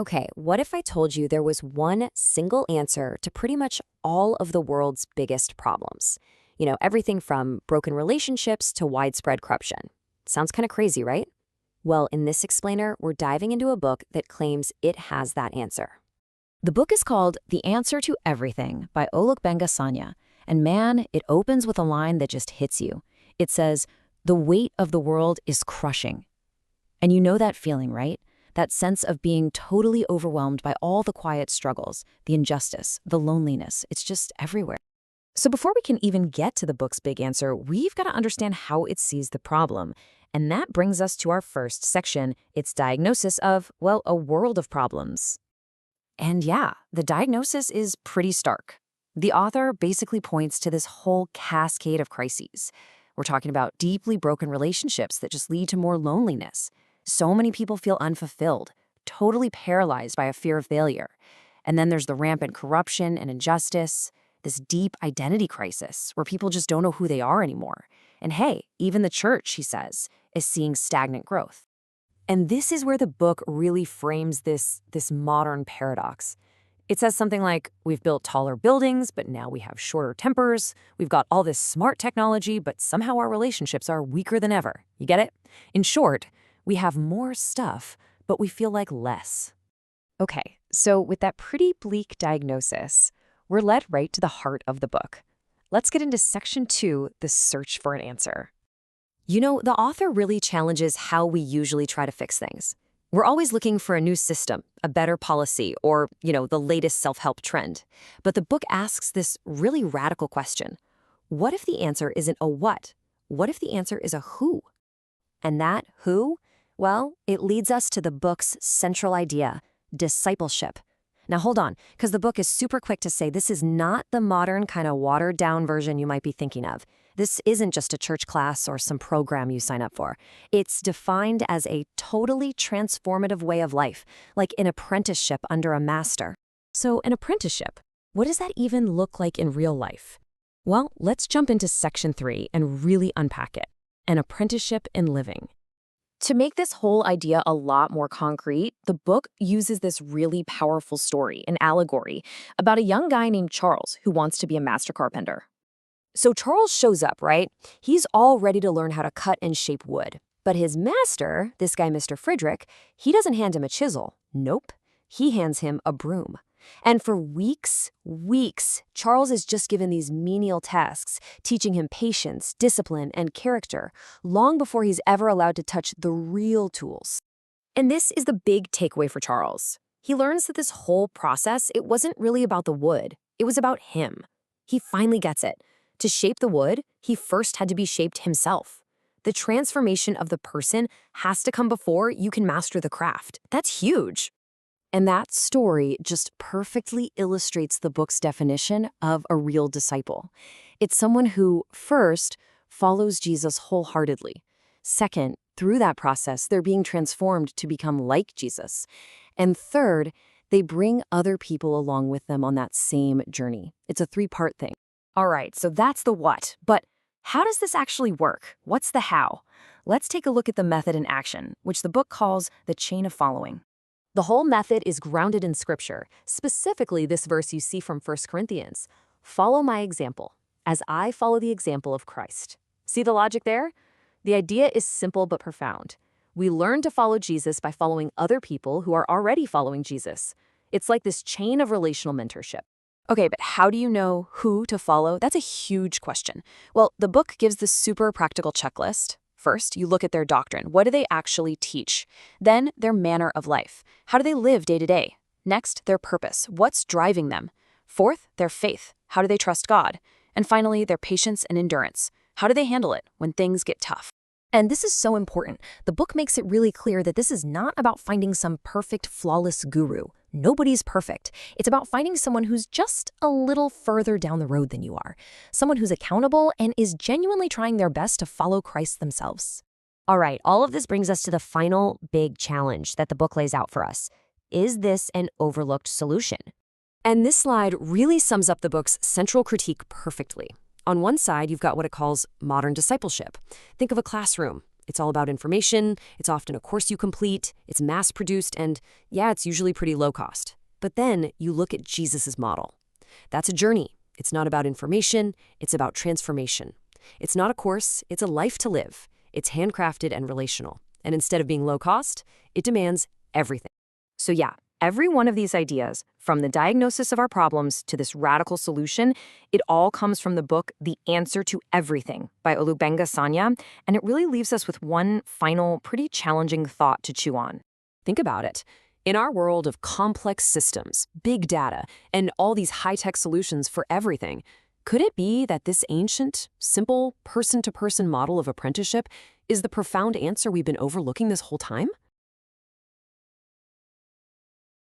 Okay, what if I told you there was one single answer to pretty much all of the world's biggest problems? Everything from broken relationships to widespread corruption. Sounds kind of crazy, right? Well, in this explainer, we're diving into a book that claims it has that answer. The book is called The Answer to Everything by Olukbenga Sanya. And man, it opens with a line that just hits you. It says, "The weight of the world is crushing." And you know that feeling, right? That sense of being totally overwhelmed by all the quiet struggles, the injustice, the loneliness. It's just everywhere. So before we can even get to the book's big answer, we've got to understand how it sees the problem. And that brings us to our first section, its diagnosis of, well, a world of problems. And yeah, the diagnosis is pretty stark. The author basically points to this whole cascade of crises. We're talking about deeply broken relationships that just lead to more loneliness. So many people feel unfulfilled, totally paralyzed by a fear of failure. And then there's the rampant corruption and injustice, this deep identity crisis where people just don't know who they are anymore. And hey, even the church, he says, is seeing stagnant growth. And this is where the book really frames this modern paradox. It says something like, we've built taller buildings, but now we have shorter tempers. We've got all this smart technology, but somehow our relationships are weaker than ever. You get it? In short, we have more stuff, but we feel like less. Okay, so with that pretty bleak diagnosis, we're led right to the heart of the book. Let's get into section 2, the search for an answer. The author really challenges how we usually try to fix things. We're always looking for a new system, a better policy, or, the latest self-help trend. But the book asks this really radical question. What if the answer isn't a what? What if the answer is a who? And that who? Well, it leads us to the book's central idea, discipleship. Now hold on, because the book is super quick to say this is not the modern kind of watered-down version you might be thinking of. This isn't just a church class or some program you sign up for. It's defined as a totally transformative way of life, like an apprenticeship under a master. So an apprenticeship, what does that even look like in real life? Well, let's jump into section 3 and really unpack it. An apprenticeship in living. To make this whole idea a lot more concrete, the book uses this really powerful story, an allegory, about a young guy named Charles who wants to be a master carpenter. So Charles shows up, right? He's all ready to learn how to cut and shape wood. But his master, this guy Mr. Friedrich, he doesn't hand him a chisel. Nope. He hands him a broom. And for weeks, Charles is just given these menial tasks, teaching him patience, discipline, and character, long before he's ever allowed to touch the real tools. And this is the big takeaway for Charles. He learns that this whole process, it wasn't really about the wood. It was about him. He finally gets it. To shape the wood, he first had to be shaped himself. The transformation of the person has to come before you can master the craft. That's huge. And that story just perfectly illustrates the book's definition of a real disciple. It's someone who, first, follows Jesus wholeheartedly. Second, through that process, they're being transformed to become like Jesus. And third, they bring other people along with them on that same journey. It's a 3-part thing. All right, so that's the what. But how does this actually work? What's the how? Let's take a look at the method in action, which the book calls the chain of following. The whole method is grounded in Scripture, specifically this verse you see from 1 Corinthians. Follow my example, as I follow the example of Christ. See the logic there? The idea is simple but profound. We learn to follow Jesus by following other people who are already following Jesus. It's like this chain of relational mentorship. Okay, but how do you know who to follow? That's a huge question. Well, the book gives this super practical checklist. First, you look at their doctrine. What do they actually teach? Then, their manner of life. How do they live day to day? Next, their purpose. What's driving them? Fourth, their faith. How do they trust God? And finally, their patience and endurance. How do they handle it when things get tough? And this is so important. The book makes it really clear that this is not about finding some perfect, flawless guru. Nobody's perfect. It's about finding someone who's just a little further down the road than you are. Someone who's accountable and is genuinely trying their best to follow Christ themselves. All right, all of this brings us to the final big challenge that the book lays out for us. Is this an overlooked solution? And this slide really sums up the book's central critique perfectly. On one side, you've got what it calls modern discipleship. Think of a classroom. It's all about information, it's often a course you complete, it's mass-produced, and yeah, it's usually pretty low cost. But then you look at Jesus' model. That's a journey. It's not about information, it's about transformation. It's not a course, it's a life to live. It's handcrafted and relational. And instead of being low cost, it demands everything. So yeah, every one of these ideas, from the diagnosis of our problems to this radical solution, it all comes from the book The Answer to Everything by Olubenga Sanya, and it really leaves us with one final, pretty challenging thought to chew on. Think about it. In our world of complex systems, big data, and all these high-tech solutions for everything, could it be that this ancient, simple, person-to-person model of apprenticeship is the profound answer we've been overlooking this whole time?